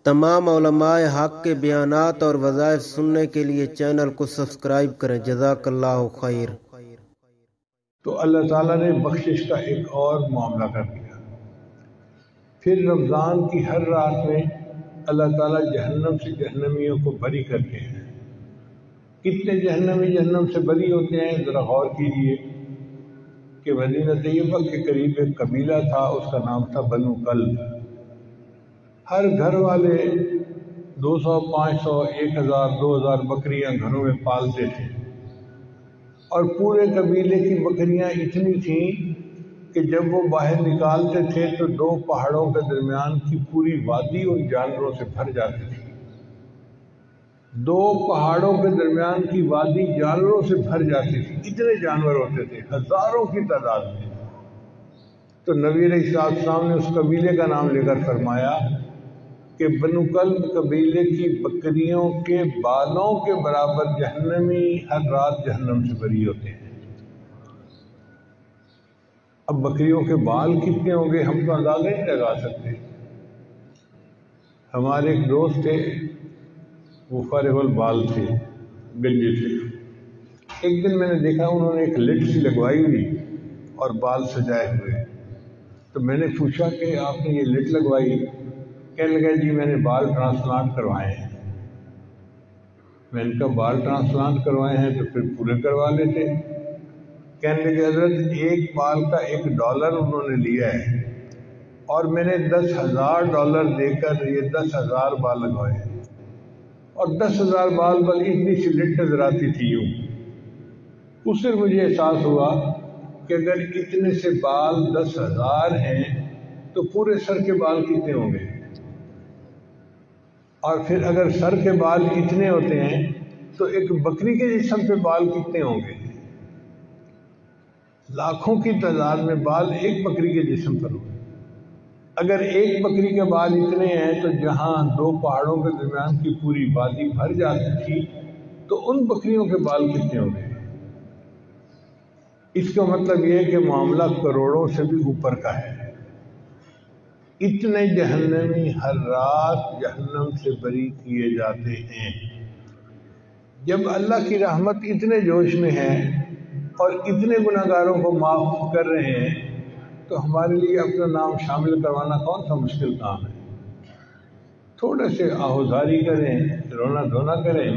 تمام علماء حق کے بیانات اور وظائف سننے کے لیے چینل کو سبسکرائب کریں۔ جزاک اللہ خیر۔ تو اللہ تعالیٰ نے بخشش کا ایک اور معاملہ کر دیا۔ پھر رمضان کی ہر رات میں اللہ تعالیٰ جہنم سے جہنمیوں کو بری کرتے ہیں۔ کتنے جہنمی جہنم سے بری ہوتے ہیں ذرا غور کیجئے کہ مدینہ طیبہ کے قریب ایک قبیلہ تھا، اس کا نام تھا بنو کلب۔ ہر گھر والے 200، 500، 1000، 2000 بکریاں گھروں میں پالتے تھے، اور پورے قبیلے کی بکریاں اتنی تھیں کہ جب وہ باہر نکالتے تھے تو 2 پہاڑوں کے درمیان کی پوری وادی ان جانوروں سے بھر جاتی تھی۔ 2 پہاڑوں کے درمیان کی وادی جانوروں سے بھر جاتی تھی، اتنے جانور ہوتے تھے، ہزاروں کی تعداد میں۔ تو نبی علیہ السلام نے اس قبیلے کا نام لے کر فرمایا کہ بنو کلب قبیلے کی بکریوں کے بالوں کے برابر جہنمی ہر رات جہنم سے بری ہوتے ہیں۔ اب بکریوں کے بال کتنے ہوں گے ہم تو اندازہ نہیں لگا سکتے۔ ہمارے ایک دوست تھے، وہ فارغ البال تھے، گنجے تھے۔ ایک دن میں نے دیکھا انہوں نے ایک لٹ سی لگوائی ہوئی اور بال سجائے ہوئے، تو میں نے پوچھا کہ آپ نے یہ لٹ لگوائی؟ کہنے لگا جی میں نے بال ٹرانسپلانٹ کروائے ہیں۔ میں نے کہا بال ٹرانسپلانٹ کروائے ہیں تو پھر پورے کروا لیتے۔ کہنے لگے حضرت ایک بال کا $1 انہوں نے لیا ہے، اور میں نے $10,000 دے کر یہ 10,000 بال لگوائے، اور 10,000 بال بل اتنی سی لٹ نظر آتی تھی یوں۔ اس سے مجھے احساس ہوا کہ اگر اتنے سے بال 10,000 ہیں تو پورے سر کے بال کتنے ہوں گے، اور پھر اگر سر کے بال اتنے ہوتے ہیں تو ایک بکری کے جسم پہ بال کتنے ہوں گے؟ لاکھوں کی تعداد میں بال ایک بکری کے جسم پر ہوں۔ اگر ایک بکری کے بال اتنے ہیں تو جہاں 2 پہاڑوں کے درمیان کی پوری وادی بھر جاتی تھی تو ان بکریوں کے بال کتنے ہوں گے؟ اس کا مطلب یہ ہے کہ معاملہ کروڑوں سے بھی اوپر کا ہے۔ اتنے جہنمی ہر رات جہنم سے بری کیے جاتے ہیں۔ جب اللہ کی رحمت اتنے جوش میں ہے اور اتنے گناہگاروں کو معاف کر رہے ہیں تو ہمارے لیے اپنا نام شامل کروانا کون سا مشکل کام ہے؟ تھوڑے سے آہوزاری کریں، رونا دھونا کریں،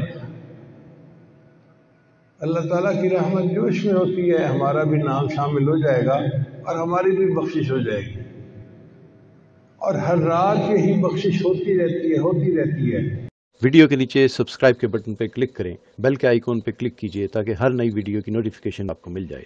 اللہ تعالیٰ کی رحمت جوش میں ہوتی ہے، ہمارا بھی نام شامل ہو جائے گا اور ہماری بھی بخشش ہو جائے گی۔ اور ہر رات یہی بخشش ہوتی رہتی ہے۔ ویڈیو کے نیچے سبسکرائب کے بٹن پہ کلک کریں، بیل کے آئیکن پہ کلک کیجئے تاکہ ہر نئی ویڈیو کی نوٹیفیکیشن آپ کو مل جائے۔